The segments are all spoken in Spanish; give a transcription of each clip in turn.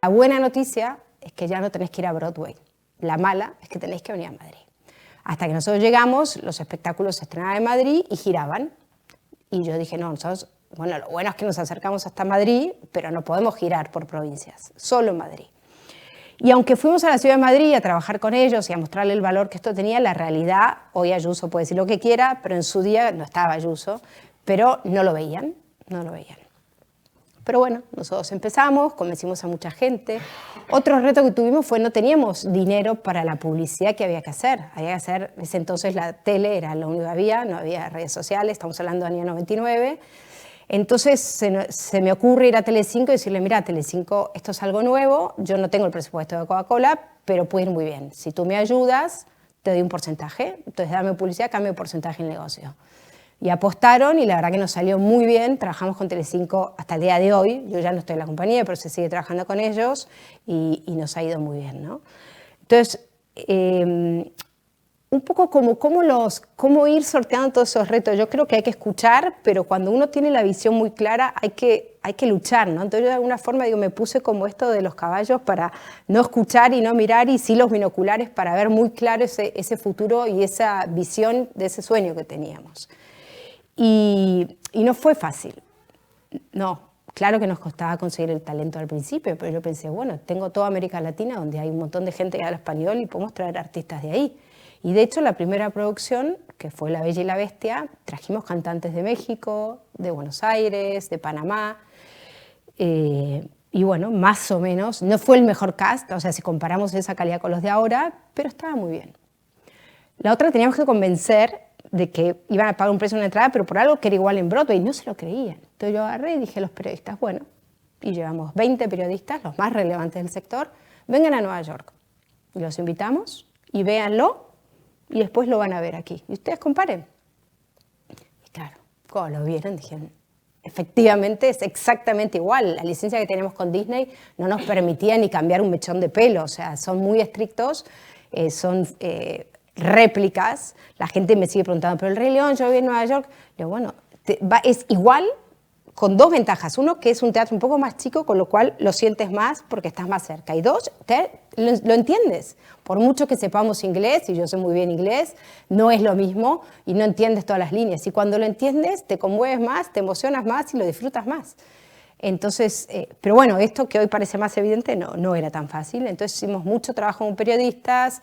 La buena noticia es que ya no tenés que ir a Broadway. La mala es que tenéis que venir a Madrid. Hasta que nosotros llegamos, los espectáculos se estrenaban en Madrid y giraban. Y yo dije, no, nosotros, bueno, lo bueno es que nos acercamos hasta Madrid, pero no podemos girar por provincias, solo en Madrid. Y aunque fuimos a la ciudad de Madrid a trabajar con ellos y a mostrarle el valor que esto tenía, la realidad, hoy Ayuso puede decir lo que quiera, pero en su día no estaba Ayuso, pero no lo veían, no lo veían. Pero bueno, nosotros empezamos, convencimos a mucha gente. Otro reto que tuvimos fue no teníamos dinero para la publicidad que había que hacer. Había que hacer, en ese entonces la tele era lo único que había, no había redes sociales, estamos hablando del año 99. Entonces se me ocurre ir a Telecinco y decirle, mira, Telecinco, esto es algo nuevo, yo no tengo el presupuesto de Coca-Cola, pero puede ir muy bien. Si tú me ayudas, te doy un porcentaje, entonces dame publicidad, cambio porcentaje en el negocio. Y apostaron y la verdad que nos salió muy bien, trabajamos con Telecinco hasta el día de hoy, yo ya no estoy en la compañía, pero se sigue trabajando con ellos y nos ha ido muy bien, ¿no? Entonces, un poco cómo ir sorteando todos esos retos. Yo creo que hay que escuchar, pero cuando uno tiene la visión muy clara hay que luchar, ¿no? Entonces yo de alguna forma me puse como esto de los caballos para no escuchar y no mirar y sí los binoculares para ver muy claro ese futuro y esa visión de ese sueño que teníamos. Y no fue fácil, no. Claro que nos costaba conseguir el talento al principio, pero yo pensé, bueno, tengo toda América Latina donde hay un montón de gente que habla español y podemos traer artistas de ahí. Y de hecho la primera producción, que fue La Bella y la Bestia, trajimos cantantes de México, de Buenos Aires, de Panamá. Y bueno, más o menos, no fue el mejor cast, o sea, si comparamos esa calidad con los de ahora, pero estaba muy bien. La otra teníamos que convencer de que iban a pagar un precio de una entrada, pero por algo que era igual en Broadway, no se lo creían. Entonces yo agarré y dije a los periodistas, bueno, y llevamos 20 periodistas, los más relevantes del sector, vengan a Nueva York. Y los invitamos y véanlo y después lo van a ver aquí. Y ustedes comparen. Y claro, cuando lo vieron dijeron, efectivamente es exactamente igual. La licencia que tenemos con Disney no nos permitía ni cambiar un mechón de pelo, o sea, son muy estrictos, son réplicas. La gente me sigue preguntando, pero el Rey León, yo viví en Nueva York. Le digo, bueno, es igual con dos ventajas. Uno, que es un teatro un poco más chico, con lo cual lo sientes más porque estás más cerca. Y dos, lo entiendes. Por mucho que sepamos inglés, y yo sé muy bien inglés, no es lo mismo y no entiendes todas las líneas. Y cuando lo entiendes, te conmueves más, te emocionas más y lo disfrutas más. Entonces, pero bueno, esto que hoy parece más evidente no era tan fácil. Entonces hicimos mucho trabajo con periodistas,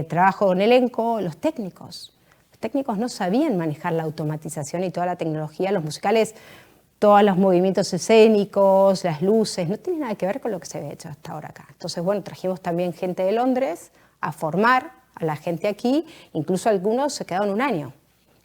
trabajo con elenco, los técnicos. Los técnicos no sabían manejar la automatización y toda la tecnología. Los musicales, todos los movimientos escénicos, las luces, no tiene nada que ver con lo que se había hecho hasta ahora acá. Entonces, bueno, trajimos también gente de Londres a formar a la gente aquí, incluso algunos se quedaron un año.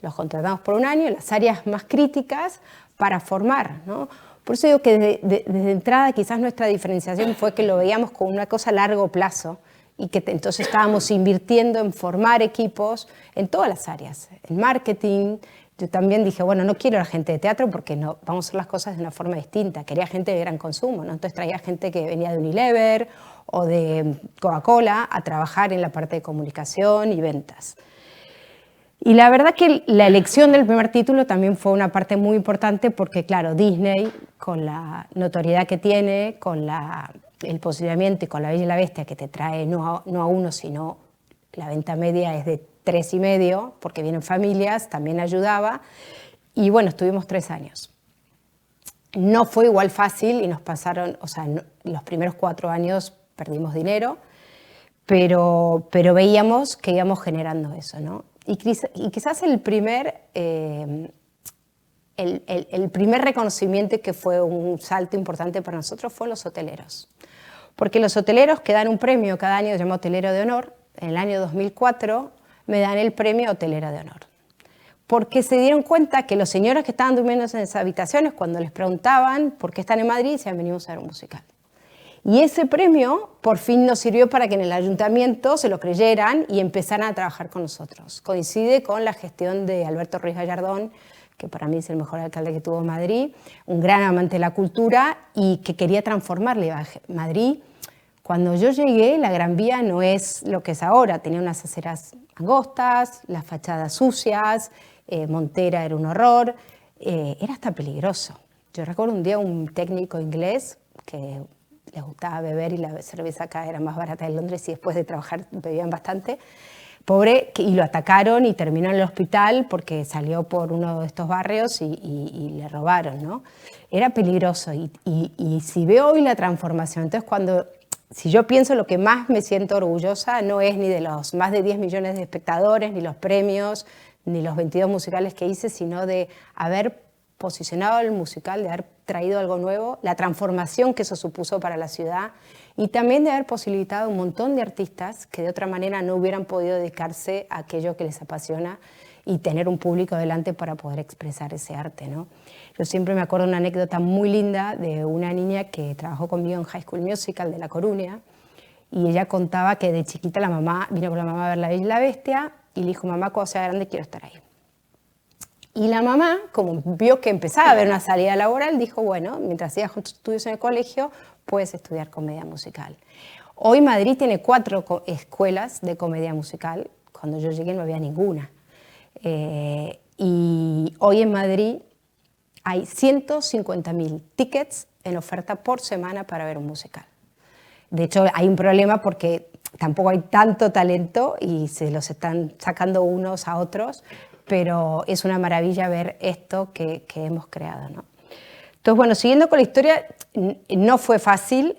Los contratamos por un año en las áreas más críticas para formar, ¿no? Por eso digo que desde entrada quizás nuestra diferenciación fue que lo veíamos como una cosa a largo plazo y que entonces estábamos invirtiendo en formar equipos en todas las áreas, en marketing. Yo también dije, bueno, no quiero a la gente de teatro porque no, vamos a hacer las cosas de una forma distinta. Quería gente de gran consumo, ¿no? Entonces traía gente que venía de Unilever o de Coca-Cola a trabajar en la parte de comunicación y ventas. Y la verdad que la elección del primer título también fue una parte muy importante porque, claro, Disney, con la notoriedad que tiene, con el posicionamiento y con La Bella y la Bestia, que te trae no a uno, sino la venta media es de 3,5, porque vienen familias, también ayudaba. Y bueno, estuvimos 3 años. No fue igual fácil y nos pasaron, o sea, los primeros 4 años perdimos dinero, pero veíamos que íbamos generando eso, ¿no? Y quizás el primer reconocimiento que fue un salto importante para nosotros fue los hoteleros. Porque los hoteleros que dan un premio cada año, llamado Hotelero de Honor, en el año 2004 me dan el premio Hotelero de Honor. Porque se dieron cuenta que los señores que estaban durmiendo en esas habitaciones, cuando les preguntaban por qué están en Madrid, decían, venimos a ver un musical. Y ese premio por fin nos sirvió para que en el ayuntamiento se lo creyeran y empezaran a trabajar con nosotros. Coincide con la gestión de Alberto Ruiz Gallardón, que para mí es el mejor alcalde que tuvo Madrid, un gran amante de la cultura y que quería transformarle Madrid. Cuando yo llegué, la Gran Vía no es lo que es ahora, tenía unas aceras angostas, las fachadas sucias, Montera era un horror, era hasta peligroso. Yo recuerdo un día un técnico inglés que les gustaba beber y la cerveza acá era más barata en Londres y después de trabajar bebían bastante. Pobre, y lo atacaron y terminó en el hospital porque salió por uno de estos barrios y le robaron, ¿no? Era peligroso y si veo hoy la transformación, entonces si yo pienso lo que más me siento orgullosa no es ni de los más de 10 millones de espectadores, ni los premios, ni los 22 musicales que hice, sino de haber posicionado el musical, de haber traído algo nuevo, la transformación que eso supuso para la ciudad y también de haber posibilitado a un montón de artistas que de otra manera no hubieran podido dedicarse a aquello que les apasiona y tener un público delante para poder expresar ese arte, ¿no? Yo siempre me acuerdo una anécdota muy linda de una niña que trabajó conmigo en High School Musical de La Coruña y ella contaba que de chiquita la mamá vino con la mamá a ver La Bella y la Bestia y le dijo, mamá, cuando sea grande quiero estar ahí. Y la mamá, como vio que empezaba a haber una salida laboral, dijo, bueno, mientras sigas con tus estudios en el colegio, puedes estudiar comedia musical. Hoy Madrid tiene 4 escuelas de comedia musical. Cuando yo llegué no había ninguna. Y hoy en Madrid hay 150.000 tickets en oferta por semana para ver un musical. De hecho, hay un problema porque tampoco hay tanto talento y se los están sacando unos a otros, pero es una maravilla ver esto que hemos creado, ¿no? Entonces, bueno, siguiendo con la historia, no fue fácil.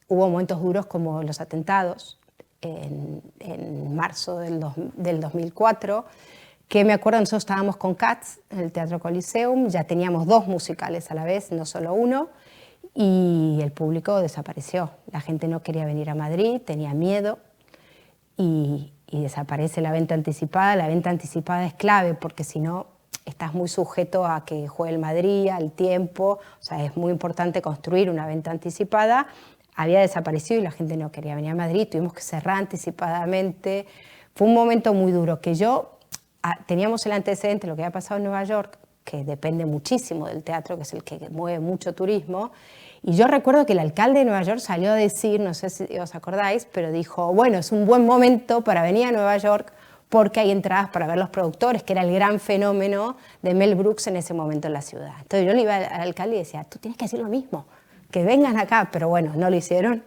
Hubo momentos duros como los atentados en marzo del 2004, que me acuerdo, nosotros estábamos con Cats en el Teatro Coliseum, ya teníamos 2 musicales a la vez, no solo uno, y el público desapareció. La gente no quería venir a Madrid, tenía miedo y desaparece la venta anticipada. La venta anticipada es clave porque si no estás muy sujeto a que juegue el Madrid, al tiempo, o sea, es muy importante construir una venta anticipada. Había desaparecido y la gente no quería venir a Madrid, tuvimos que cerrar anticipadamente. Fue un momento muy duro que teníamos el antecedente de lo que había pasado en Nueva York, que depende muchísimo del teatro, que es el que mueve mucho turismo. Y yo recuerdo que el alcalde de Nueva York salió a decir, no sé si os acordáis, pero dijo, bueno, es un buen momento para venir a Nueva York porque hay entradas para ver los productores, que era el gran fenómeno de Mel Brooks en ese momento en la ciudad. Entonces yo le iba al alcalde y decía, tú tienes que decir lo mismo, que vengan acá, pero bueno, no lo hicieron.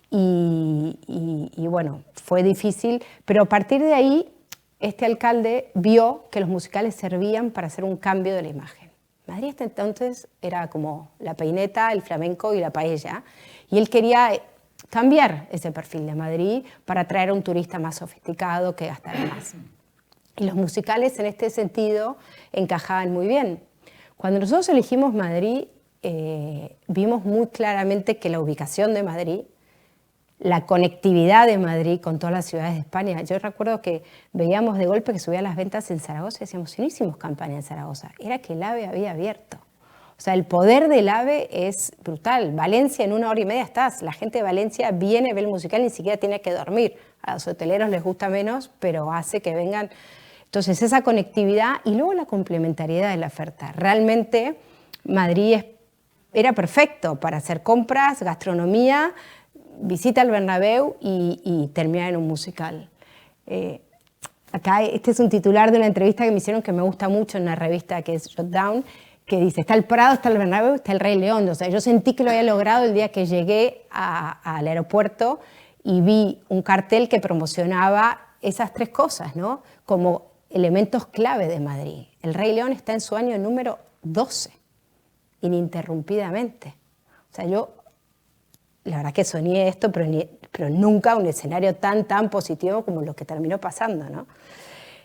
Y bueno, fue difícil, pero a partir de ahí este alcalde vio que los musicales servían para hacer un cambio de la imagen. Madrid hasta entonces era como la peineta, el flamenco y la paella, y él quería cambiar ese perfil de Madrid para atraer a un turista más sofisticado que gastara más. Y los musicales en este sentido encajaban muy bien. Cuando nosotros elegimos Madrid, vimos muy claramente que la ubicación de Madrid, la conectividad de Madrid con todas las ciudades de España. Yo recuerdo que veíamos de golpe que subían las ventas en Zaragoza y decíamos, si no hicimos campaña en Zaragoza, era que el AVE había abierto. O sea, el poder del AVE es brutal. Valencia en 1 hora y media estás. La gente de Valencia viene, ve el musical, ni siquiera tiene que dormir. A los hoteleros les gusta menos, pero hace que vengan. Entonces, esa conectividad y luego la complementariedad de la oferta. Realmente Madrid era perfecto para hacer compras, gastronomía, visita al Bernabéu y terminar en un musical. Acá este es un titular de una entrevista que me hicieron que me gusta mucho en una revista que es Shutdown, que dice, está el Prado, está el Bernabéu, está el Rey León. O sea, yo sentí que lo había logrado el día que llegué al aeropuerto y vi un cartel que promocionaba esas 3 cosas, ¿no? Como elementos clave de Madrid. El Rey León está en su año número 12, ininterrumpidamente. O sea, yo la verdad que soñé esto, pero nunca un escenario tan positivo como lo que terminó pasando, ¿no?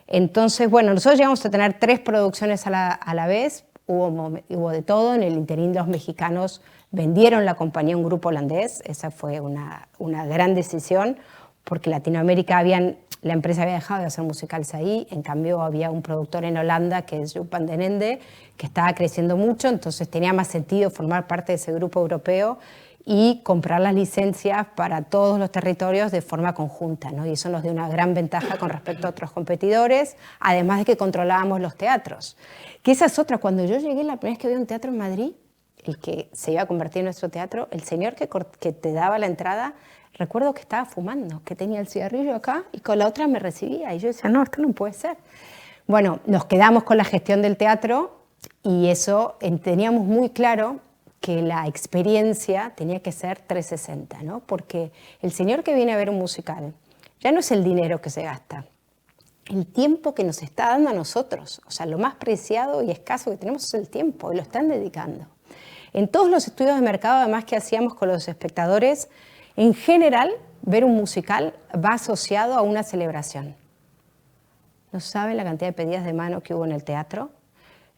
Entonces, bueno, nosotros llegamos a tener 3 producciones a la vez, hubo de todo. En el interín los mexicanos vendieron la compañía a un grupo holandés, esa fue una gran decisión, porque Latinoamérica la empresa había dejado de hacer musicales ahí, en cambio había un productor en Holanda que es Joop van den Ende, que estaba creciendo mucho, entonces tenía más sentido formar parte de ese grupo europeo y comprar las licencias para todos los territorios de forma conjunta, ¿no? Y eso nos dio una gran ventaja con respecto a otros competidores, además de que controlábamos los teatros. Que esa es otra, cuando yo llegué la primera vez que vi un teatro en Madrid, el que se iba a convertir en nuestro teatro, el señor que te daba la entrada, recuerdo que estaba fumando, que tenía el cigarrillo acá y con la otra me recibía. Y yo decía, no, esto no puede ser. Bueno, nos quedamos con la gestión del teatro y eso teníamos muy claro que la experiencia tenía que ser 360, ¿no? Porque el señor que viene a ver un musical ya no es el dinero que se gasta, el tiempo que nos está dando a nosotros. O sea, lo más preciado y escaso que tenemos es el tiempo, y lo están dedicando. En todos los estudios de mercado, además, que hacíamos con los espectadores, en general, ver un musical va asociado a una celebración. No saben la cantidad de pedidas de mano que hubo en el teatro,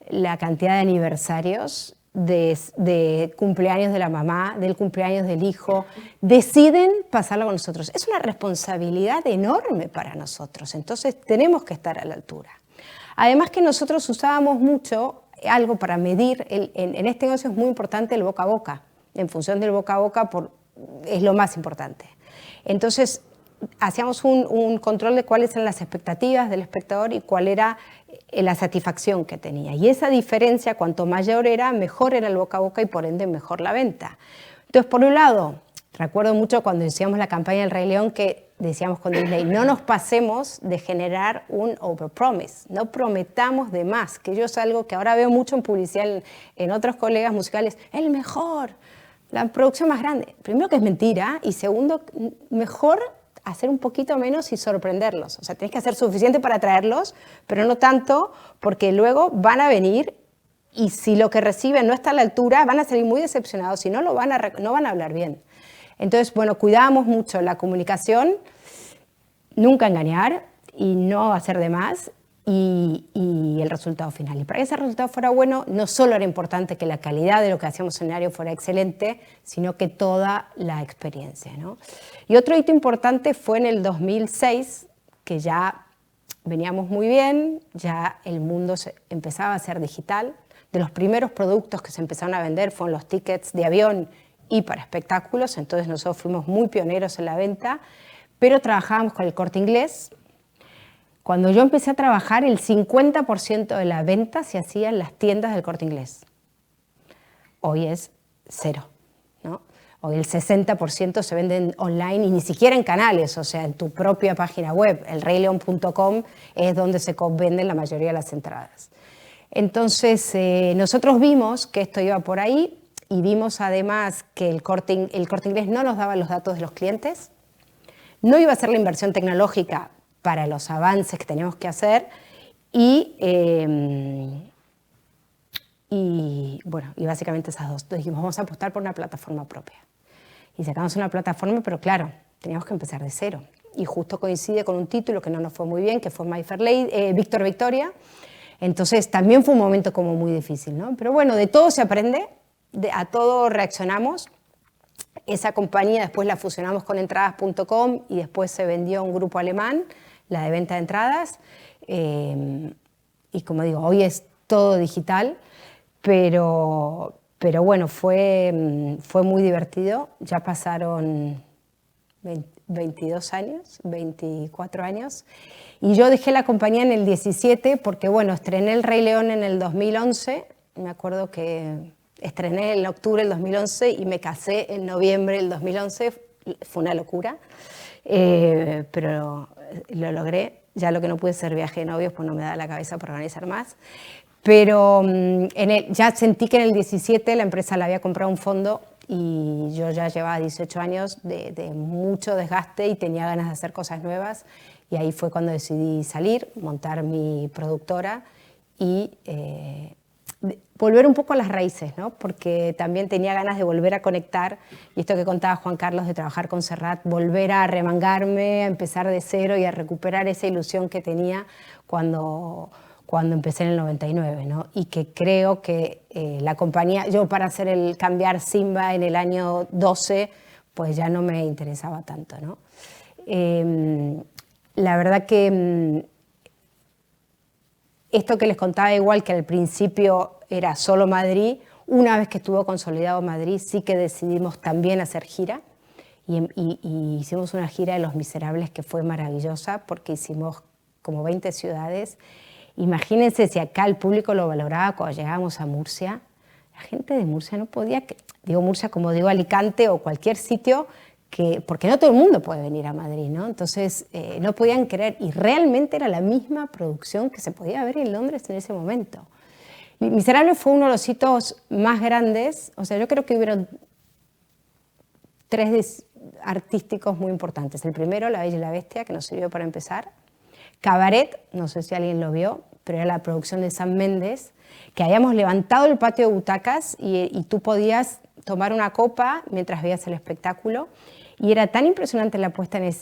la cantidad de aniversarios, de cumpleaños de la mamá, del cumpleaños del hijo. Deciden pasarlo con nosotros. Es una responsabilidad enorme para nosotros, entonces tenemos que estar a la altura. Además que nosotros usábamos mucho algo para medir, en este negocio es muy importante el boca a boca, en función del boca a boca es lo más importante. Entonces, hacíamos un control de cuáles eran las expectativas del espectador y cuál era la satisfacción que tenía. Y esa diferencia, cuanto mayor era, mejor era el boca a boca y por ende mejor la venta. Entonces, por un lado, recuerdo mucho cuando hacíamos la campaña del Rey León que decíamos con Disney, no nos pasemos de generar un overpromise, no prometamos de más, que yo es algo que ahora veo mucho en publicidad en otros colegas musicales, el mejor, la producción más grande. Primero que es mentira y segundo, mejor hacer un poquito menos y sorprenderlos. O sea, tienes que hacer suficiente para atraerlos, pero no tanto, porque luego van a venir y si lo que reciben no está a la altura, van a salir muy decepcionados y no van a hablar bien. Entonces, bueno, cuidábamos mucho la comunicación, nunca engañar y no hacer de más y el resultado final. Y para que ese resultado fuera bueno, no solo era importante que la calidad de lo que hacíamos en el escenario fuera excelente, sino que toda la experiencia, ¿no? Y otro hito importante fue en el 2006, que ya veníamos muy bien, ya el mundo empezaba a ser digital. De los primeros productos que se empezaron a vender fueron los tickets de avión y para espectáculos, entonces nosotros fuimos muy pioneros en la venta, pero trabajábamos con el Corte Inglés. Cuando yo empecé a trabajar, el 50% de la venta se hacía en las tiendas del Corte Inglés. Hoy es cero, ¿no? Hoy el 60% se venden online y ni siquiera en canales, o sea, en tu propia página web. El reyleon.com es donde se venden la mayoría de las entradas. Entonces, nosotros vimos que esto iba por ahí y vimos además que el Corte Inglés no nos daba los datos de los clientes, no iba a ser la inversión tecnológica para los avances que teníamos que hacer y bueno, y básicamente esas dos. Entonces dijimos, vamos a apostar por una plataforma propia. Y sacamos una plataforma, pero claro, teníamos que empezar de cero. Y justo coincide con un título que no nos fue muy bien, que fue My Fair Lady, Víctor Victoria. Entonces también fue un momento como muy difícil, ¿no? Pero bueno, de todo se aprende, a todo reaccionamos. Esa compañía después la fusionamos con entradas.com y después se vendió a un grupo alemán, la de venta de entradas. Y como digo, hoy es todo digital, pero bueno, fue muy divertido. Ya pasaron 22 años, 24 años. Y yo dejé la compañía en el 17 porque, bueno, estrené El Rey León en el 2011. Me acuerdo que estrené en octubre del 2011 y me casé en noviembre del 2011. Fue una locura, pero lo logré. Ya lo que no pude ser viaje de novios, pues no me da la cabeza para organizar más. Pero ya sentí que en el 17 la empresa la había comprado un fondo y yo ya llevaba 18 años de mucho desgaste y tenía ganas de hacer cosas nuevas. Y ahí fue cuando decidí salir, montar mi productora y volver un poco a las raíces, ¿no? Porque también tenía ganas de volver a conectar, y esto que contaba Juan Carlos de trabajar con Serrat, volver a remangarme, a empezar de cero y a recuperar esa ilusión que tenía cuando empecé en el 99, ¿no? Y que creo que la compañía, yo para hacer cambiar Simba en el año 12, pues ya no me interesaba tanto, ¿no? La verdad que esto que les contaba, igual que al principio era solo Madrid, una vez que estuvo consolidado Madrid, sí que decidimos también hacer gira y hicimos una gira de Los Miserables que fue maravillosa porque hicimos como 20 ciudades. Imagínense si acá el público lo valoraba cuando llegábamos a Murcia. La gente de Murcia no podía, digo Murcia como digo Alicante o cualquier sitio, porque no todo el mundo puede venir a Madrid, ¿no? Entonces no podían creer y realmente era la misma producción que se podía ver en Londres en ese momento. Miserable fue uno de los hitos más grandes, o sea, yo creo que hubieron tres artísticos muy importantes. El primero, La Bella y la Bestia, que nos sirvió para empezar. Cabaret, no sé si alguien lo vio, pero era la producción de Sam Mendes, que habíamos levantado el patio de butacas y tú podías tomar una copa mientras veías el espectáculo. Y era tan impresionante la puesta en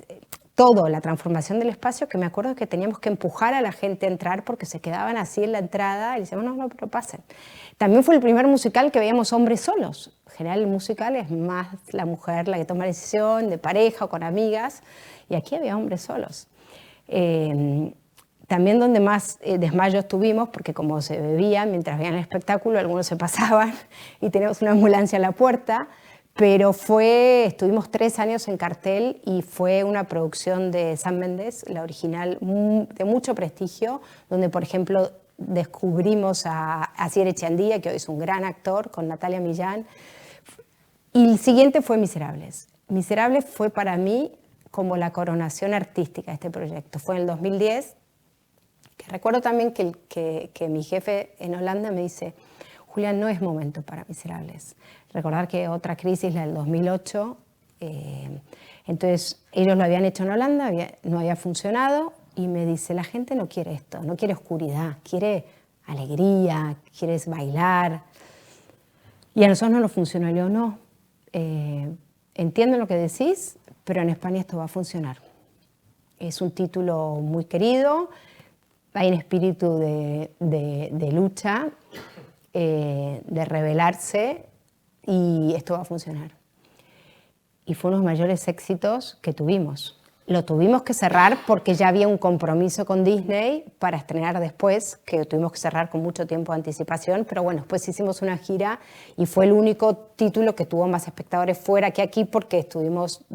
todo, la transformación del espacio, que me acuerdo que teníamos que empujar a la gente a entrar porque se quedaban así en la entrada y decíamos, no, pero pasen. También fue el primer musical que veíamos hombres solos. En general el musical es más la mujer la que toma la decisión, de pareja o con amigas, y aquí había hombres solos. También donde más desmayos tuvimos, porque como se bebía mientras veían el espectáculo, algunos se pasaban y teníamos una ambulancia a la puerta, pero estuvimos 3 años en cartel y fue una producción de Sam Mendes, la original, de mucho prestigio, donde por ejemplo descubrimos a Asier Echeandía, que hoy es un gran actor, con Natalia Millán, y el siguiente fue Miserables. Miserables fue para mí como la coronación artística de este proyecto. Fue en el 2010, que recuerdo también que mi jefe en Holanda me dice, Julia, no es momento para Miserables. Recordar que otra crisis, la del 2008, entonces ellos lo habían hecho en Holanda, no había funcionado, y me dice, la gente no quiere esto, no quiere oscuridad, quiere alegría, quiere bailar. Y a nosotros no nos funcionó. Y yo, no, entiendo lo que decís, pero en España esto va a funcionar. Es un título muy querido, hay un espíritu de lucha, de rebelarse, y esto va a funcionar. Y fue uno de los mayores éxitos que tuvimos. Lo tuvimos que cerrar porque ya había un compromiso con Disney para estrenar después, que tuvimos que cerrar con mucho tiempo de anticipación, pero bueno, después hicimos una gira y fue el único título que tuvo más espectadores fuera que aquí, porque estuvimos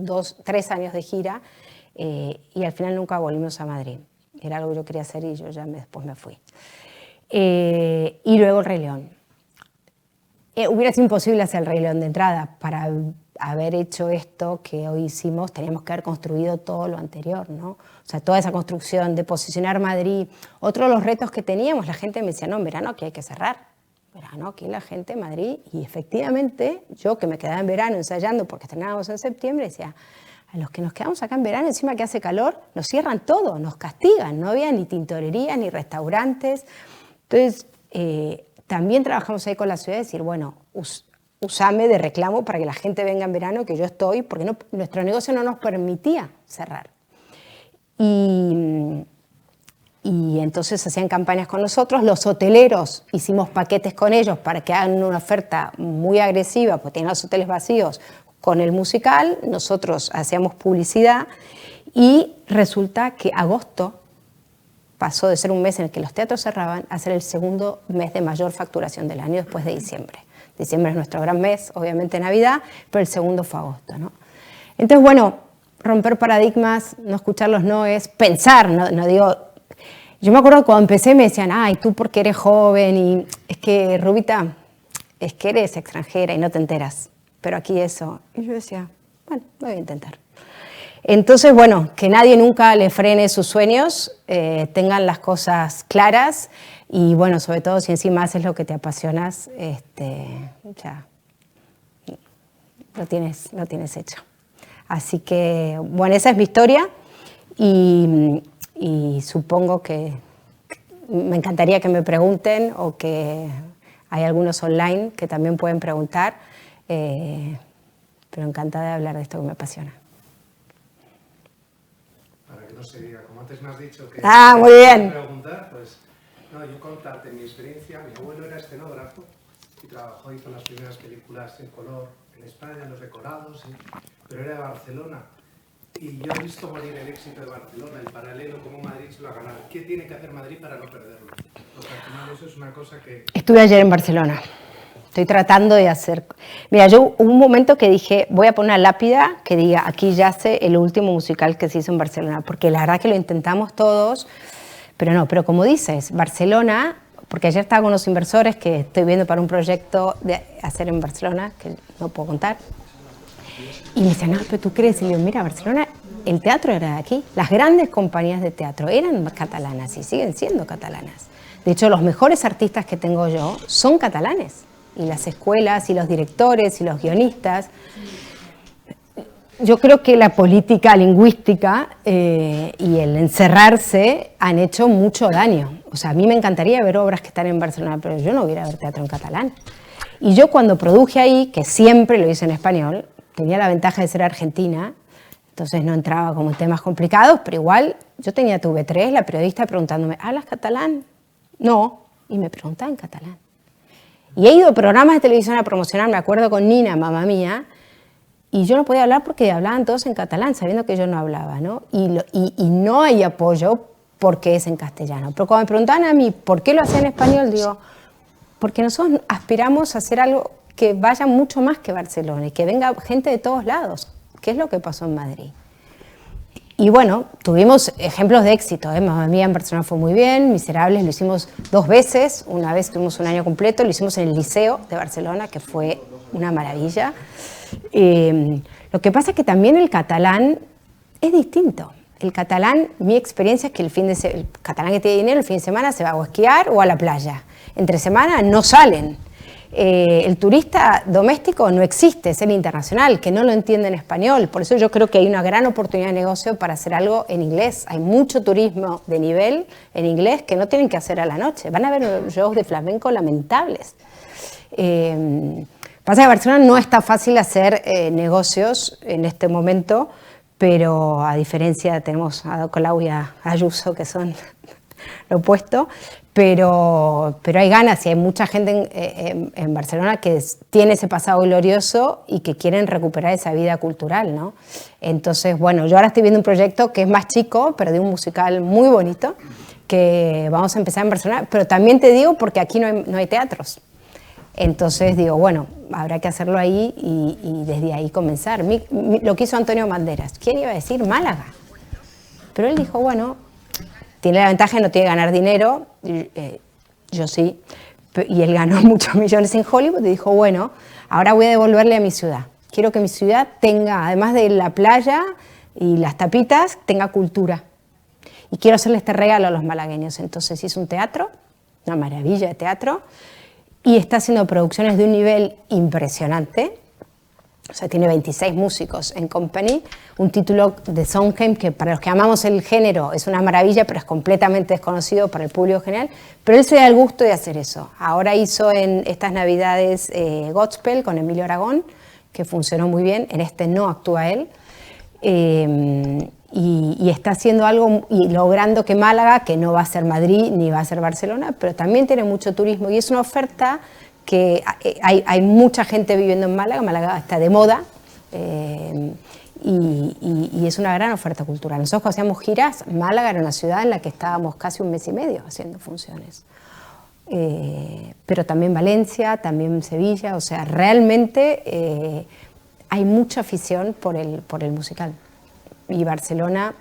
3 años de gira y al final nunca volvimos a Madrid. Era algo que yo quería hacer y yo ya después me fui. Y luego El Rey León. Hubiera sido imposible hacer El Rey León de entrada. Para haber hecho esto que hoy hicimos, teníamos que haber construido todo lo anterior, ¿no? O sea, toda esa construcción de posicionar Madrid. Otro de los retos que teníamos, la gente me decía, no, en verano aquí hay que cerrar. Verano aquí la gente en Madrid. Y efectivamente, yo que me quedaba en verano ensayando porque estrenábamos en septiembre, decía, a los que nos quedamos acá en verano, encima que hace calor, nos cierran todo, nos castigan. No había ni tintorerías, ni restaurantes. Entonces, también trabajamos ahí con la ciudad de decir, bueno, usame de reclamo para que la gente venga en verano, que yo estoy, porque nuestro negocio no nos permitía cerrar. Y entonces hacían campañas con nosotros, los hoteleros hicimos paquetes con ellos para que hagan una oferta muy agresiva, porque tenían los hoteles vacíos con el musical, nosotros hacíamos publicidad y resulta que agosto pasó de ser un mes en el que los teatros cerraban a ser el segundo mes de mayor facturación del año después de diciembre. Diciembre es nuestro gran mes, obviamente Navidad, pero el segundo fue agosto, ¿no? Entonces, bueno, romper paradigmas, no escuchar los noes, pensar, no digo... Yo me acuerdo cuando empecé me decían, ay, tú porque eres joven y es que, Rubita, es que eres extranjera y no te enteras, pero aquí eso. Y yo decía, bueno, lo voy a intentar. Entonces, bueno, que nadie nunca le frene sus sueños, tengan las cosas claras y, bueno, sobre todo si encima haces lo que te apasionas, ya lo tienes hecho. Así que, bueno, esa es mi historia y supongo que me encantaría que me pregunten o que hay algunos online que también pueden preguntar, pero encantada de hablar de esto que me apasiona. No se diga, como antes me has dicho que... muy bien. Preguntar, pues, no, yo contarte mi experiencia. Mi abuelo era escenógrafo y hizo las primeras películas en color en España, los decorados, pero era de Barcelona. Y yo he visto morir el éxito de Barcelona, el paralelo, cómo Madrid se lo ha ganado. ¿Qué tiene que hacer Madrid para no perderlo? Porque al final eso es una cosa que... Estuve ayer en Barcelona. Estoy tratando de hacer... Mira, hubo un momento que dije, voy a poner una lápida que diga, aquí yace el último musical que se hizo en Barcelona, porque la verdad que lo intentamos todos, pero no, pero como dices, Barcelona, porque ayer estaba con unos inversores que estoy viendo para un proyecto de hacer en Barcelona, que no puedo contar, y me decían, no, pero tú crees, y le digo, mira, Barcelona, el teatro era de aquí, las grandes compañías de teatro eran catalanas y siguen siendo catalanas. De hecho, los mejores artistas que tengo yo son catalanes. Y las escuelas, y los directores, y los guionistas. Yo creo que la política lingüística y el encerrarse han hecho mucho daño. O sea, a mí me encantaría ver obras que están en Barcelona, pero yo no voy a ir a ver teatro en catalán. Y yo cuando produje ahí, que siempre lo hice en español, tenía la ventaja de ser argentina, entonces no entraba como en temas complicados, pero igual yo tenía TV3, la periodista preguntándome, ¿hablas catalán? No, y me preguntaba en catalán. Y he ido a programas de televisión a promocionar, me acuerdo con Nina, mamá mía, y yo no podía hablar porque hablaban todos en catalán, sabiendo que yo no hablaba, ¿no? Y no hay apoyo porque es en castellano. Pero cuando me preguntaban a mí por qué lo hacía en español, digo, porque nosotros aspiramos a hacer algo que vaya mucho más que Barcelona y que venga gente de todos lados, que es lo que pasó en Madrid. Y bueno, tuvimos ejemplos de éxito, ¿eh? Mamá Mía en Barcelona fue muy bien, Miserables lo hicimos 2 veces, una vez tuvimos un año completo, lo hicimos en el Liceo de Barcelona, que fue una maravilla. Lo que pasa es que también el catalán es distinto. El catalán, mi experiencia es que el catalán que tiene dinero el fin de semana se va a esquiar o a la playa. Entre semana no salen. El turista doméstico no existe, es el internacional, que no lo entiende en español. Por eso yo creo que hay una gran oportunidad de negocio para hacer algo en inglés. Hay mucho turismo de nivel en inglés que no tienen que hacer a la noche. Van a ver shows de flamenco lamentables. Pasa que en Barcelona no está fácil hacer negocios en este momento, pero a diferencia tenemos a Colau y a Ayuso, que son lo opuesto, pero hay ganas y hay mucha gente en Barcelona que tiene ese pasado glorioso y que quieren recuperar esa vida cultural, ¿no? Entonces, bueno, yo ahora estoy viendo un proyecto que es más chico, pero de un musical muy bonito, que vamos a empezar en Barcelona, pero también te digo porque aquí no hay teatros. Entonces digo, bueno, habrá que hacerlo ahí y desde ahí comenzar. Lo que hizo Antonio Banderas, ¿quién iba a decir? Málaga. Pero él dijo, bueno, tiene la ventaja de no tiene que ganar dinero, yo sí, y él ganó muchos millones en Hollywood y dijo, bueno, ahora voy a devolverle a mi ciudad. Quiero que mi ciudad tenga, además de la playa y las tapitas, tenga cultura. Y quiero hacerle este regalo a los malagueños. Entonces hizo un teatro, una maravilla de teatro, y está haciendo producciones de un nivel impresionante. O sea, tiene 26 músicos en Company, un título de Sondheim que para los que amamos el género es una maravilla, pero es completamente desconocido para el público general, pero él se da el gusto de hacer eso. Ahora hizo en estas Navidades Godspell con Emilio Aragón, que funcionó muy bien, en este no actúa él, y está haciendo algo y logrando que Málaga, que no va a ser Madrid ni va a ser Barcelona, pero también tiene mucho turismo y es una oferta que hay mucha gente viviendo en Málaga, Málaga está de moda y es una gran oferta cultural. Nosotros cuando hacíamos giras, Málaga era una ciudad en la que estábamos casi 1 mes y medio haciendo funciones. Pero también Valencia, también Sevilla, o sea, realmente hay mucha afición por el musical. Y Barcelona,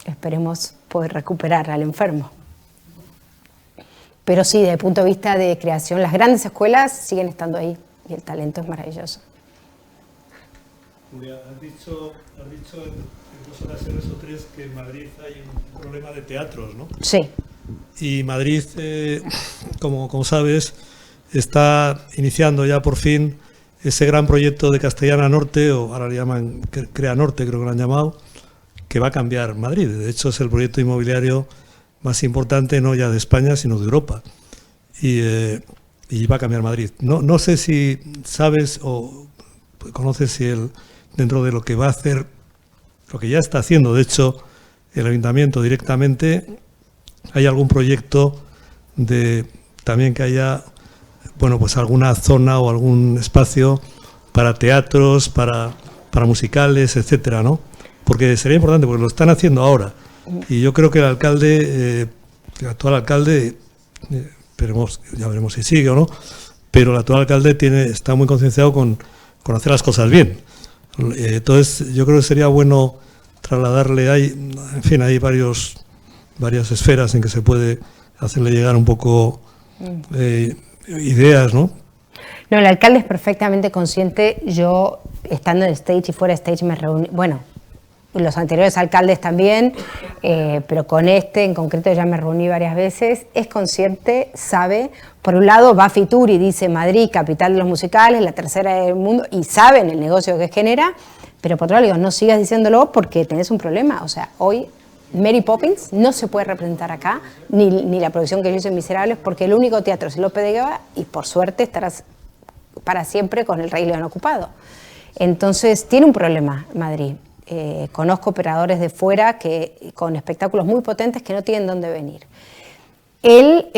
esperemos poder recuperar al enfermo. Pero sí, desde el punto de vista de creación, las grandes escuelas siguen estando ahí y el talento es maravilloso. Julia, has dicho en 2 ocasiones o 3 que en Madrid hay un problema de teatros, ¿no? Sí. Y Madrid, como sabes, está iniciando ya por fin ese gran proyecto de Castellana Norte, o ahora le llaman Crea Norte, creo que lo han llamado, que va a cambiar Madrid. De hecho, es el proyecto inmobiliario más importante, no ya de España, sino de Europa. Y va a cambiar Madrid. No sé si sabes o conoces si dentro de lo que va a hacer, lo que ya está haciendo, de hecho, el Ayuntamiento directamente, hay algún proyecto de también que haya, bueno, pues alguna zona o algún espacio para teatros, para musicales, etcétera, ¿no? Porque sería importante, porque lo están haciendo ahora. Y yo creo que el alcalde, el actual alcalde, ya veremos si sigue o no, pero el actual alcalde está muy concienciado con hacer las cosas bien. Entonces, yo creo que sería bueno trasladarle, en fin, hay varias esferas en que se puede hacerle llegar un poco ideas, ¿no? No, el alcalde es perfectamente consciente. Yo, estando en stage y fuera de stage, me reuní, bueno, los anteriores alcaldes también, pero con este en concreto ya me reuní varias veces, es consciente, sabe, por un lado va Fitur y dice Madrid, capital de los musicales, la tercera del mundo, y saben el negocio que genera, pero por otro lado digo, no sigas diciéndolo porque tenés un problema, o sea, hoy Mary Poppins no se puede representar acá, ni la producción que yo hice en Miserables, porque el único teatro es Lope de Vega y por suerte estarás para siempre con el Rey León ocupado. Entonces tiene un problema Madrid. Conozco operadores de fuera con espectáculos muy potentes que no tienen dónde venir. Él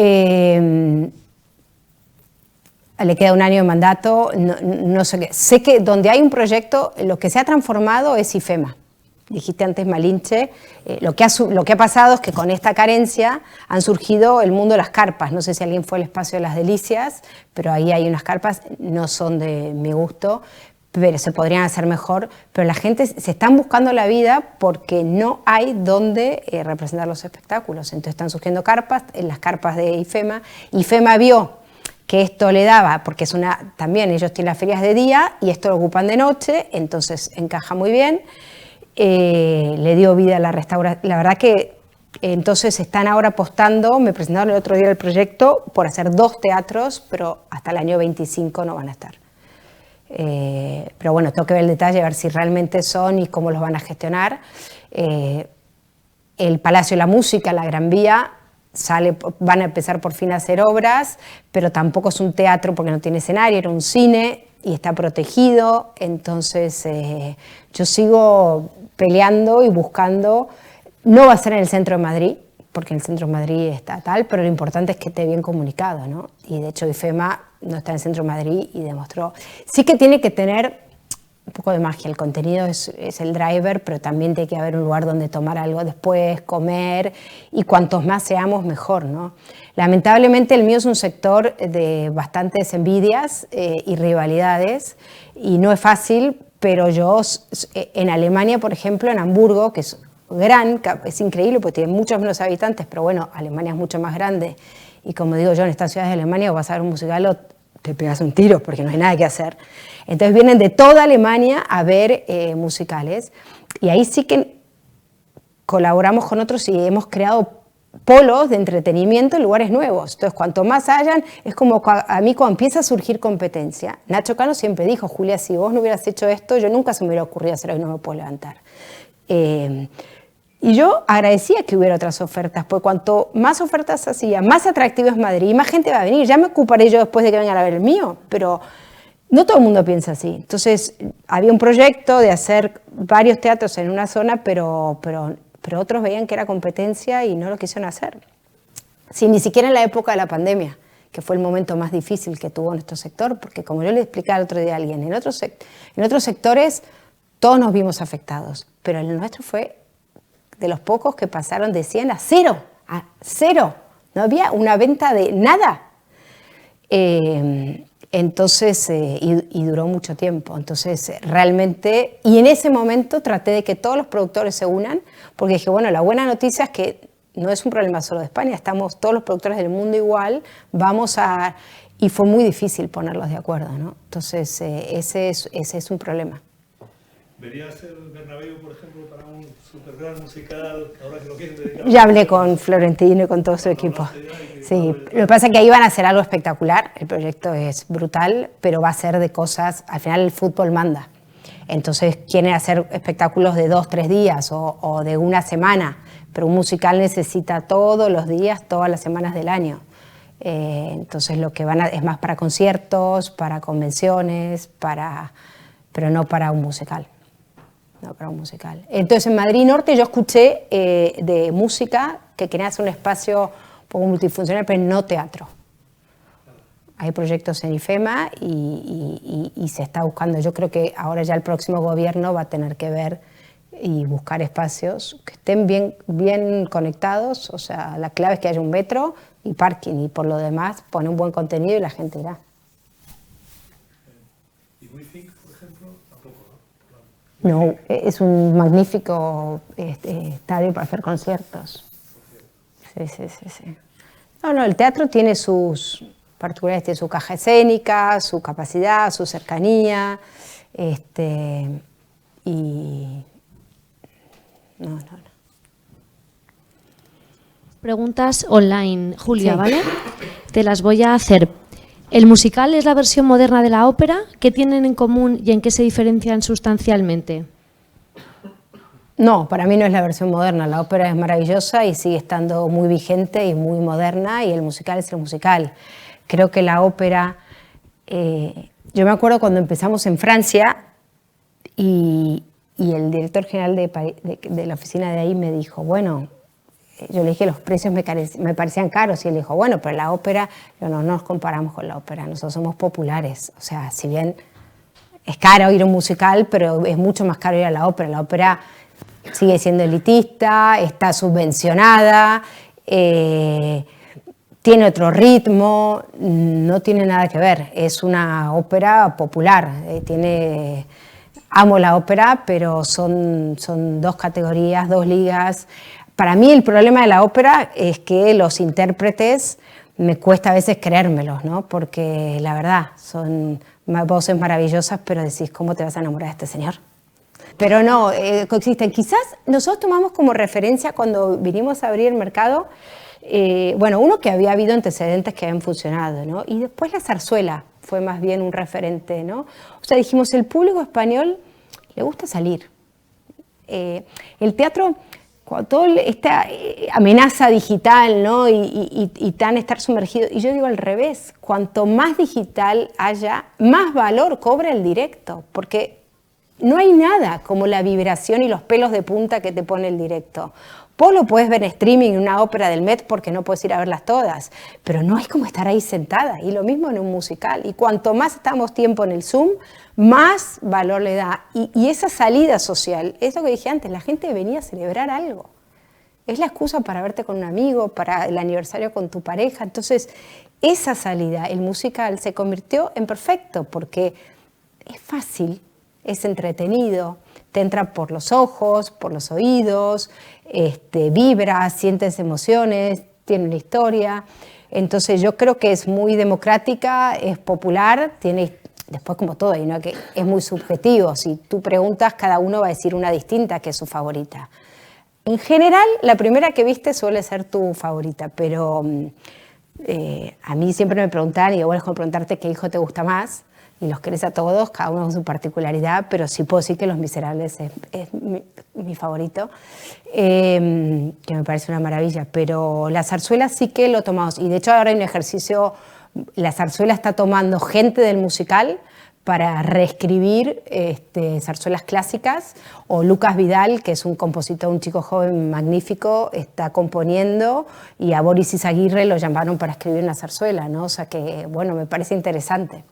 le queda un año de mandato, no sé qué. Sé que donde hay un proyecto, lo que se ha transformado es IFEMA. Dijiste antes Malinche, lo que ha pasado es que con esta carencia han surgido el mundo de las carpas. No sé si alguien fue al Espacio de las Delicias, pero ahí hay unas carpas, no son de mi gusto, pero se podrían hacer mejor, pero la gente se están buscando la vida porque no hay donde representar los espectáculos. Entonces están surgiendo carpas, en las carpas de IFEMA. IFEMA vio que esto le daba, porque también ellos tienen las ferias de día y esto lo ocupan de noche, entonces encaja muy bien. Le dio vida a la restauración. La verdad que entonces están ahora apostando, me presentaron el otro día el proyecto, por hacer 2 teatros, pero hasta el año 25 no van a estar. Pero bueno, tengo que ver el detalle, a ver si realmente son y cómo los van a gestionar. El Palacio de la Música, la Gran Vía, van a empezar por fin a hacer obras, pero tampoco es un teatro porque no tiene escenario, era un cine y está protegido. Entonces yo sigo peleando y buscando. No va a ser en el centro de Madrid, porque en el centro de Madrid está tal, pero lo importante es que esté bien comunicado, ¿no? Y de hecho IFEMA no está en el centro de Madrid y demostró. Sí que tiene que tener un poco de magia, el contenido es el driver, pero también tiene que haber un lugar donde tomar algo después, comer, y cuantos más seamos, mejor, ¿no? Lamentablemente el mío es un sector de bastantes envidias y rivalidades, y no es fácil, pero yo en Alemania, por ejemplo, en Hamburgo, que es increíble porque tiene muchos menos habitantes, pero bueno, Alemania es mucho más grande, y como digo yo, en estas ciudades de Alemania vas a ver un musical o te pegas un tiro porque no hay nada que hacer. Entonces vienen de toda Alemania a ver musicales, y ahí sí que colaboramos con otros y hemos creado polos de entretenimiento en lugares nuevos. Entonces cuanto más hayan, es como a mí cuando empieza a surgir competencia. Nacho Cano siempre dijo, Julia, si vos no hubieras hecho esto, yo nunca se me hubiera ocurrido hacer hoy, no me puedo levantar. Y yo agradecía que hubiera otras ofertas, porque cuanto más ofertas hacía, más atractivo es Madrid, y más gente va a venir. Ya me ocuparé yo después de que vengan a ver el mío, pero no todo el mundo piensa así. Entonces, había un proyecto de hacer varios teatros en una zona, pero otros veían que era competencia y no lo quisieron hacer. Sí, ni siquiera en la época de la pandemia, que fue el momento más difícil que tuvo nuestro sector, porque como yo le explicaba el otro día a alguien, en otros sectores todos nos vimos afectados, pero el nuestro fue de los pocos que pasaron de 100 a 0, no había una venta de nada. Entonces, y duró mucho tiempo. Entonces, realmente, y en ese momento traté de que todos los productores se unan, porque dije, bueno, la buena noticia es que no es un problema solo de España, estamos todos los productores del mundo igual, y fue muy difícil ponerlos de acuerdo, ¿no? Entonces, ese es un problema. ¿Verías el Bernabéu, por ejemplo, para un supergran musical, ahora que lo quieren dedicar? Ya hablé con Florentino y con todo su equipo. Sí, lo que pasa es que ahí van a hacer algo espectacular, el proyecto es brutal, pero va a ser de cosas, al final el fútbol manda. Entonces quieren hacer espectáculos de 2-3 días o de una semana, pero un musical necesita todos los días, todas las semanas del año. Entonces lo que es más para conciertos, para convenciones, pero no para un musical. No, para un musical. Entonces en Madrid Norte yo escuché de música que querían hacer un espacio un poco multifuncional, pero no teatro. Hay proyectos en IFEMA y se está buscando. Yo creo que ahora ya el próximo gobierno va a tener que ver y buscar espacios que estén bien conectados. O sea, la clave es que haya un metro y parking, y por lo demás pone un buen contenido y la gente irá. No, es un magnífico estadio para hacer conciertos. Sí. No, el teatro tiene sus particularidades, tiene su caja escénica, su capacidad, su cercanía, y no. Preguntas online, Julia, Sí. ¿vale? Te las voy a hacer. ¿El musical es la versión moderna de la ópera? ¿Qué tienen en común y en qué se diferencian sustancialmente? No, para mí no es la versión moderna. La ópera es maravillosa y sigue estando muy vigente y muy moderna, y el musical es el musical. Creo que la ópera... yo me acuerdo cuando empezamos en Francia y el director general de la oficina de ahí me dijo, bueno, yo le dije los precios me parecían caros, y él dijo, bueno, pero la ópera, no nos comparamos con la ópera, nosotros somos populares. O sea, si bien es caro ir a un musical, pero es mucho más caro ir a la ópera. La ópera sigue siendo elitista, está subvencionada, tiene otro ritmo, no tiene nada que ver. Es una ópera popular. Amo la ópera, pero son dos categorías, dos ligas. Para mí el problema de la ópera es que los intérpretes me cuesta a veces creérmelos, ¿no? Porque la verdad son voces maravillosas, pero decís, ¿cómo te vas a enamorar de este señor? Pero no, coexisten. Quizás nosotros tomamos como referencia cuando vinimos a abrir el mercado, bueno, uno, que había habido antecedentes que habían funcionado, ¿no? Y después la zarzuela fue más bien un referente, ¿no? O sea, dijimos, el público español le gusta salir. El teatro, cuando toda esta amenaza digital, ¿no? y tan estar sumergido, y yo digo al revés, cuanto más digital haya, más valor cobra el directo, porque no hay nada como la vibración y los pelos de punta que te pone el directo. Vos lo podés ver en streaming en una ópera del Met porque no puedes ir a verlas todas, pero no es como estar ahí sentada, y lo mismo en un musical. Y cuanto más estamos tiempo en el Zoom, más valor le da. Y esa salida social, es lo que dije antes, la gente venía a celebrar algo. Es la excusa para verte con un amigo, para el aniversario con tu pareja. Entonces, esa salida, el musical, se convirtió en perfecto porque es fácil, es entretenido, te entra por los ojos, por los oídos, vibras, sientes emociones, tiene una historia. Entonces yo creo que es muy democrática, es popular, tiene, después como todo, ¿no? Que es muy subjetivo. Si tú preguntas, cada uno va a decir una distinta que es su favorita. En general, la primera que viste suele ser tu favorita, pero a mí siempre me preguntan, y bueno, es como preguntarte qué hijo te gusta más, y los querés a todos, cada uno con su particularidad, pero sí puedo decir que Los Miserables es mi favorito, que me parece una maravilla. Pero la zarzuela sí que lo tomamos, y de hecho ahora hay un ejercicio, la zarzuela está tomando gente del musical para reescribir zarzuelas clásicas, o Lucas Vidal, que es un compositor, un chico joven magnífico, está componiendo, y a Boris Izaguirre lo llamaron para escribir una zarzuela, ¿no? O sea que, bueno, me parece interesante.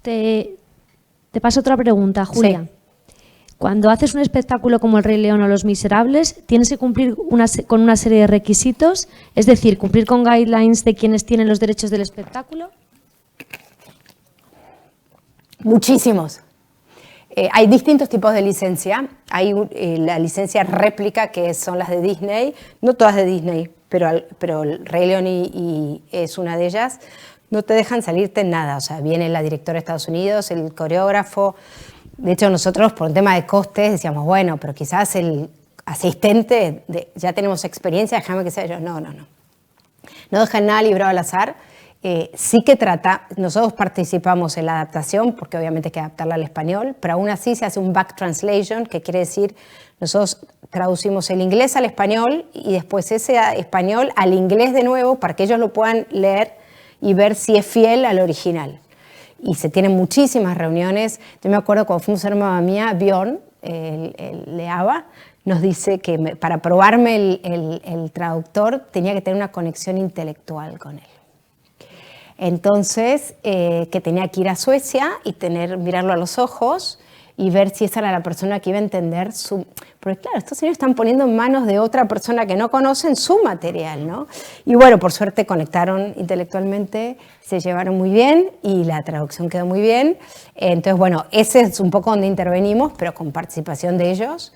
Te paso otra pregunta, Julia. Sí. Cuando haces un espectáculo como El Rey León o Los Miserables, ¿tienes que cumplir con una serie de requisitos? Es decir, ¿cumplir con guidelines de quienes tienen los derechos del espectáculo? Muchísimos. Hay distintos tipos de licencia. Hay la licencia réplica, que son las de Disney, no todas de Disney, pero El Rey León y es una de ellas. No te dejan salirte en nada, o sea, viene la directora de Estados Unidos, el coreógrafo. De hecho, nosotros por un tema de costes decíamos, bueno, pero quizás el asistente, ya tenemos experiencia, déjame que sea yo. No dejan nada librado al azar. Sí que nosotros participamos en la adaptación, porque obviamente hay que adaptarla al español, pero aún así se hace un back translation, que quiere decir, nosotros traducimos el inglés al español y después ese español al inglés de nuevo para que ellos lo puedan leer y ver si es fiel al original. Y se tienen muchísimas reuniones. Yo me acuerdo cuando fuimos a Mamma Mía, Bjorn, el de ABBA, nos dice que para probarme el traductor tenía que tener una conexión intelectual con él. Entonces, que tenía que ir a Suecia y mirarlo a los ojos y ver si esa era la persona que iba a entender su... Porque claro, estos señores están poniendo en manos de otra persona que no conocen su material, ¿no? Y bueno, por suerte conectaron intelectualmente, se llevaron muy bien y la traducción quedó muy bien. Entonces, bueno, ese es un poco donde intervenimos, pero con participación de ellos.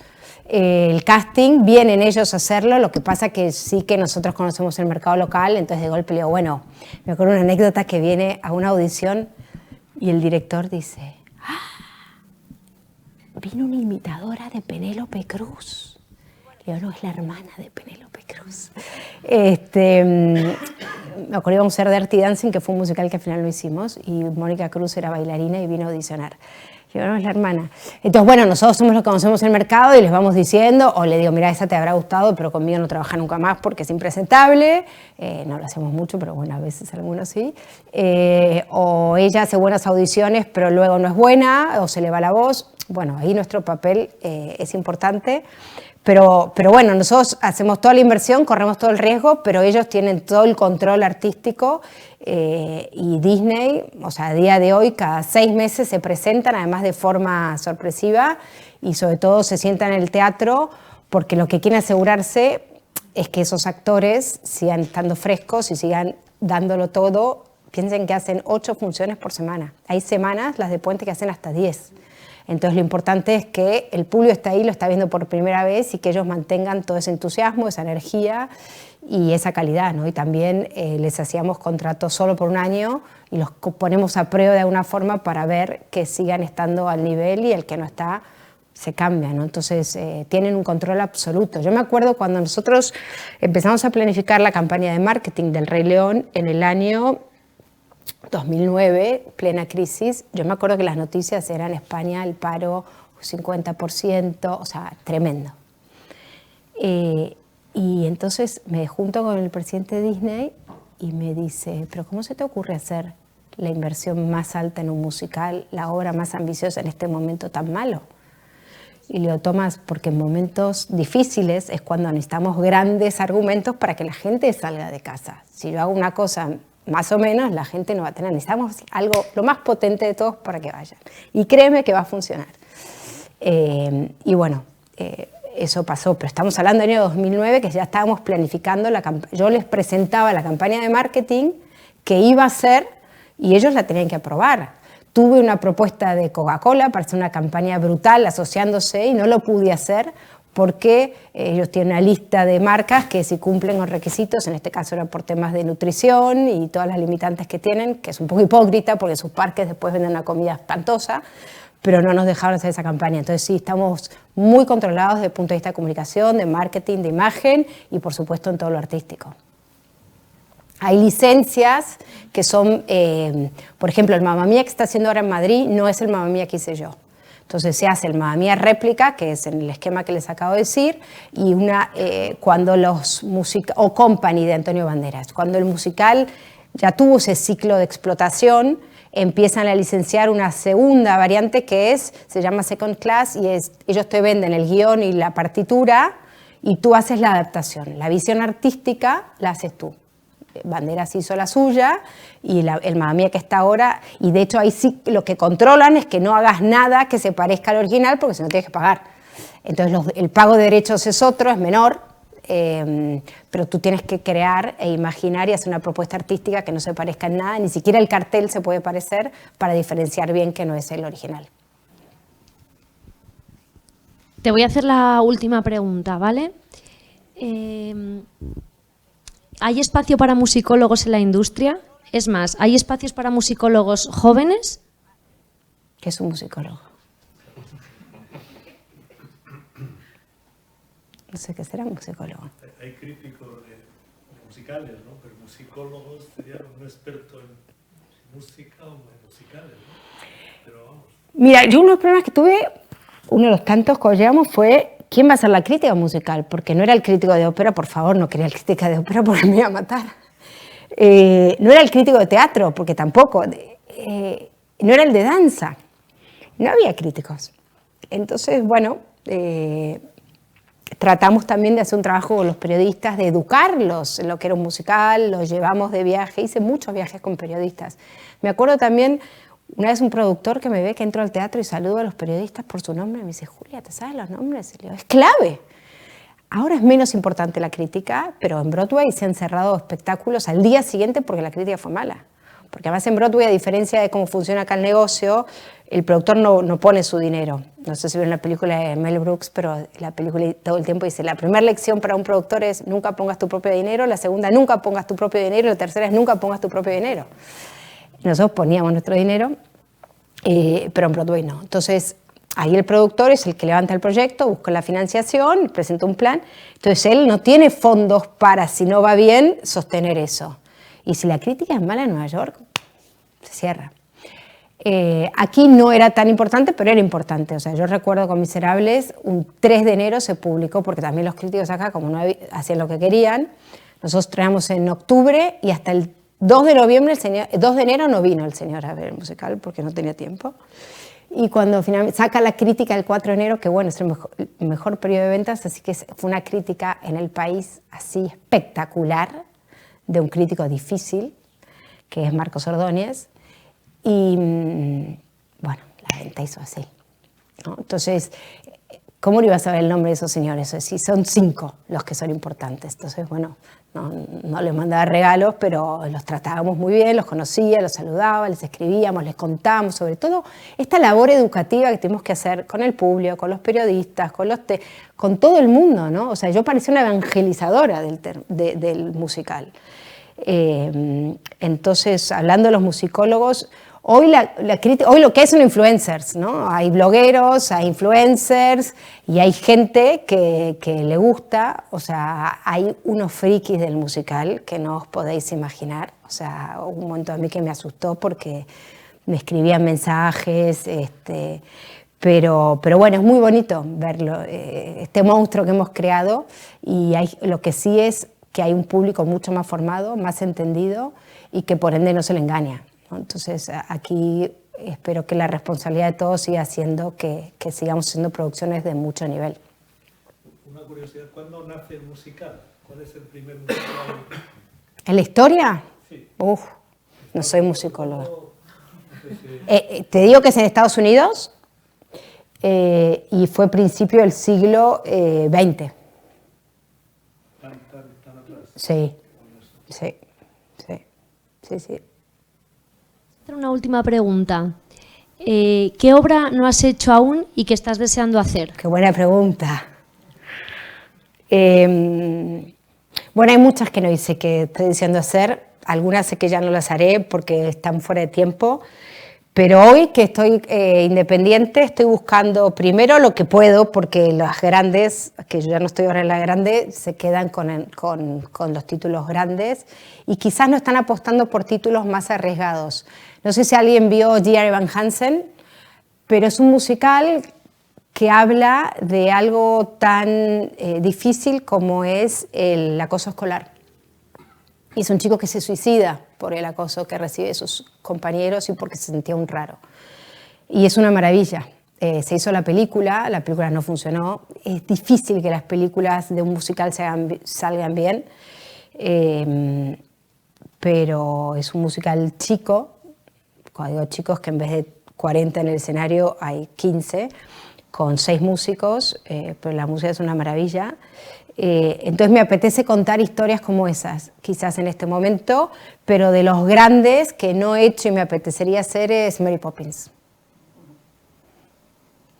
El casting, vienen ellos a hacerlo, lo que pasa que sí que nosotros conocemos el mercado local, entonces de golpe le digo, bueno, me acuerdo una anécdota que viene a una audición y el director dice... vino una imitadora de Penélope Cruz. Le digo, no, es la hermana de Penélope Cruz. Me acuerdo íbamos a hacer Dirty Dancing, que fue un musical que al final lo hicimos, y Mónica Cruz era bailarina y vino a audicionar. Le digo, no, es la hermana. Entonces, bueno, nosotros somos los que conocemos el mercado y les vamos diciendo, o le digo, mira, esa te habrá gustado, pero conmigo no trabaja nunca más porque es impresentable. No lo hacemos mucho, pero bueno, a veces algunos sí. O ella hace buenas audiciones, pero luego no es buena, o se le va la voz. Bueno, ahí nuestro papel es importante. Pero bueno, nosotros hacemos toda la inversión, corremos todo el riesgo, pero ellos tienen todo el control artístico y Disney, o sea, a día de hoy, cada 6 meses se presentan, además de forma sorpresiva, y sobre todo se sientan en el teatro, porque lo que quieren asegurarse es que esos actores sigan estando frescos y sigan dándolo todo. Piensen que hacen 8 funciones por semana. Hay semanas, las de Puente, que hacen hasta 10. Entonces lo importante es que el público está ahí, lo está viendo por primera vez y que ellos mantengan todo ese entusiasmo, esa energía y esa calidad, ¿no? Y también les hacíamos contratos solo por un año y los ponemos a prueba de alguna forma para ver que sigan estando al nivel y el que no está se cambia, ¿no? Entonces tienen un control absoluto. Yo me acuerdo cuando nosotros empezamos a planificar la campaña de marketing del Rey León en el año 2009, plena crisis. Yo me acuerdo que las noticias eran en España el paro 50%, o sea, tremendo. Y entonces me junto con el presidente de Disney y me dice, pero ¿cómo se te ocurre hacer la inversión más alta en un musical, la obra más ambiciosa en este momento tan malo? Y le digo, Tomás, porque en momentos difíciles es cuando necesitamos grandes argumentos para que la gente salga de casa. Si yo hago una cosa más o menos, la gente no va a tener. Necesitamos algo, lo más potente de todos para que vayan. Y créeme que va a funcionar. Y bueno, eso pasó, pero estamos hablando del año 2009, que ya estábamos planificando la campaña. Yo les presentaba la campaña de marketing que iba a hacer y ellos la tenían que aprobar. Tuve una propuesta de Coca-Cola para hacer una campaña brutal asociándose y no lo pude hacer porque ellos tienen una lista de marcas que si cumplen los requisitos, en este caso era por temas de nutrición y todas las limitantes que tienen, que es un poco hipócrita porque sus parques después venden una comida espantosa, pero no nos dejaron hacer esa campaña. Entonces sí, estamos muy controlados desde el punto de vista de comunicación, de marketing, de imagen y por supuesto en todo lo artístico. Hay licencias que son, por ejemplo, el Mamma Mía que está haciendo ahora en Madrid no es el Mamma Mía que hice yo. Entonces se hace el Mamma Mía réplica, que es en el esquema que les acabo de decir, y cuando los o Company de Antonio Banderas. Cuando el musical ya tuvo ese ciclo de explotación, empiezan a licenciar una segunda variante que se llama Second Class y ellos te venden el guión y la partitura y tú haces la adaptación. La visión artística la haces tú. Banderas hizo la suya y el Mamma Mía que está ahora, y de hecho ahí sí lo que controlan es que no hagas nada que se parezca al original porque si no tienes que pagar. Entonces el pago de derechos es otro, es menor, pero tú tienes que crear e imaginar y hacer una propuesta artística que no se parezca en nada, ni siquiera el cartel se puede parecer para diferenciar bien que no es el original. Te voy a hacer la última pregunta, ¿vale? ¿Hay espacio para musicólogos en la industria? Es más, ¿hay espacios para musicólogos jóvenes? ¿Qué es un musicólogo? No sé qué será un musicólogo. Hay críticos de musicales, ¿no? Pero musicólogos serían un experto en música o en musicales, ¿no? Pero vamos. Mira, yo uno de los problemas que tuve, uno de los tantos que llegamos fue ¿quién va a hacer la crítica musical? Porque no era el crítico de ópera, por favor, no quería el crítico de ópera porque me iba a matar. No era el crítico de teatro, porque tampoco. No era el de danza. No había críticos. Entonces, bueno, tratamos también de hacer un trabajo con los periodistas, de educarlos en lo que era un musical, los llevamos de viaje, hice muchos viajes con periodistas. Me acuerdo también, una vez un productor que me ve que entro al teatro y saludo a los periodistas por su nombre, me dice, Julia, ¿te sabes los nombres? Y le digo, es clave. Ahora es menos importante la crítica, pero en Broadway se han cerrado espectáculos al día siguiente porque la crítica fue mala. Porque además en Broadway, a diferencia de cómo funciona acá el negocio, el productor no pone su dinero. No sé si vieron la película de Mel Brooks, pero la película todo el tiempo dice, la primera lección para un productor es nunca pongas tu propio dinero, la segunda nunca pongas tu propio dinero, y la tercera es nunca pongas tu propio dinero. Nosotros poníamos nuestro dinero, pero en Broadway no. Entonces, ahí el productor es el que levanta el proyecto, busca la financiación, presenta un plan. Entonces él no tiene fondos para, si no va bien, sostener eso. Y si la crítica es mala en Nueva York, se cierra. Aquí no era tan importante, pero era importante. O sea, yo recuerdo con Miserables, un 3 de enero se publicó, porque también los críticos acá, como no hacían lo que querían, nosotros traíamos en octubre y hasta el 2 de noviembre, 2 de enero no vino el señor a ver el musical porque no tenía tiempo. Y cuando finalmente saca la crítica el 4 de enero, que bueno, es el mejor periodo de ventas, así que fue una crítica en el país así espectacular, de un crítico difícil, que es Marcos Ordóñez. Y bueno, la venta hizo así, ¿no? Entonces, ¿cómo no iba a saber el nombre de esos señores? Es decir, son 5 los que son importantes. Entonces, bueno, no les mandaba regalos, pero los tratábamos muy bien, los conocía, los saludaba, les escribíamos, les contábamos, sobre todo esta labor educativa que tenemos que hacer con el público, con los periodistas, con todo el mundo, ¿no? O sea, yo parecía una evangelizadora del musical. Entonces, hablando de los musicólogos, hoy lo que hay son influencers, ¿no? Hay blogueros, hay influencers y hay gente que le gusta. O sea, hay unos frikis del musical que no os podéis imaginar. O sea, hubo un momento a mí que me asustó porque me escribían mensajes, pero bueno, es muy bonito verlo, este monstruo que hemos creado, y lo que sí es que hay un público mucho más formado, más entendido y que por ende no se le engaña, ¿no? Entonces aquí espero que la responsabilidad de todos siga siendo que sigamos haciendo producciones de mucho nivel. Una curiosidad, ¿cuándo nace el musical? ¿Cuál es el primer musical? ¿En la historia? Sí. Uf, no soy musicóloga. Te digo que es en Estados Unidos y fue principio del siglo XX. ¿Tan atrás? Sí. Una última pregunta. ¿Qué obra no has hecho aún y que estás deseando hacer? Qué buena pregunta. Bueno, hay muchas que no hice que estoy deseando hacer. Algunas sé que ya no las haré porque están fuera de tiempo. Pero hoy que estoy independiente, estoy buscando primero lo que puedo, porque las grandes, que yo ya no estoy ahora en la grande, se quedan con los títulos grandes y quizás no están apostando por títulos más arriesgados. No sé si alguien vio Dear Evan Hansen, pero es un musical que habla de algo tan difícil como es el acoso escolar. Y es un chico que se suicida por el acoso que recibe de sus compañeros y porque se sentía un raro. Y es una maravilla. Se hizo la película no funcionó. Es difícil que las películas de un musical salgan bien, pero es un musical chico. Cuando digo chicos, que en vez de 40 en el escenario hay 15, con 6 músicos, pero la música es una maravilla. Entonces me apetece contar historias como esas, quizás en este momento, pero de los grandes que no he hecho y me apetecería hacer es Mary Poppins.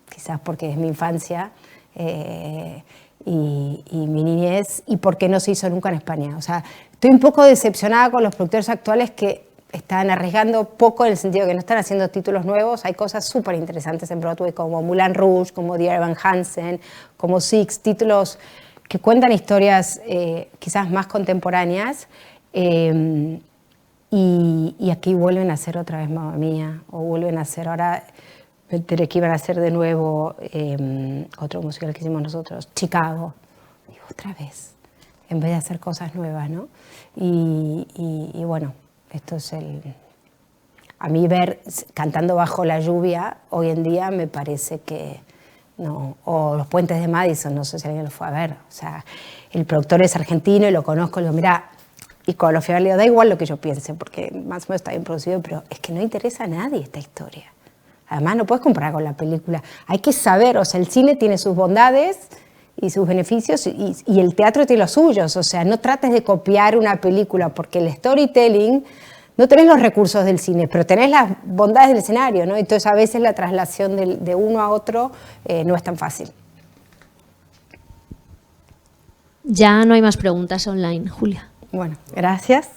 Quizás porque es mi infancia y mi niñez, y porque no se hizo nunca en España. O sea, estoy un poco decepcionada con los productores actuales que están arriesgando poco, en el sentido que no están haciendo títulos nuevos. Hay cosas súper interesantes en Broadway como Moulin Rouge, como Dear Evan Hansen, como Six, títulos que cuentan historias quizás más contemporáneas, y aquí vuelven a hacer otra vez Mamma Mía, o vuelven a hacer, ahora me enteré que iban a hacer de nuevo otro musical que hicimos nosotros, Chicago, y otra vez, en vez de hacer cosas nuevas, ¿no? Y bueno, esto es a mí ver Cantando bajo la lluvia hoy en día me parece que no, o Los puentes de Madison, no sé si alguien lo fue a ver. O sea, el productor es argentino y lo conozco, le digo, mira, y cuando lo fui a ver, le digo, da igual lo que yo piense, porque más o menos está bien producido, pero es que no interesa a nadie esta historia. Además, no puedes comparar con la película. Hay que saber, o sea, el cine tiene sus bondades y sus beneficios, y el teatro tiene los suyos. O sea, no trates de copiar una película, porque el storytelling, no tenés los recursos del cine, pero tenés las bondades del escenario, ¿no? Entonces, a veces la traslación de uno a otro no es tan fácil. Ya no hay más preguntas online, Julia. Bueno, gracias.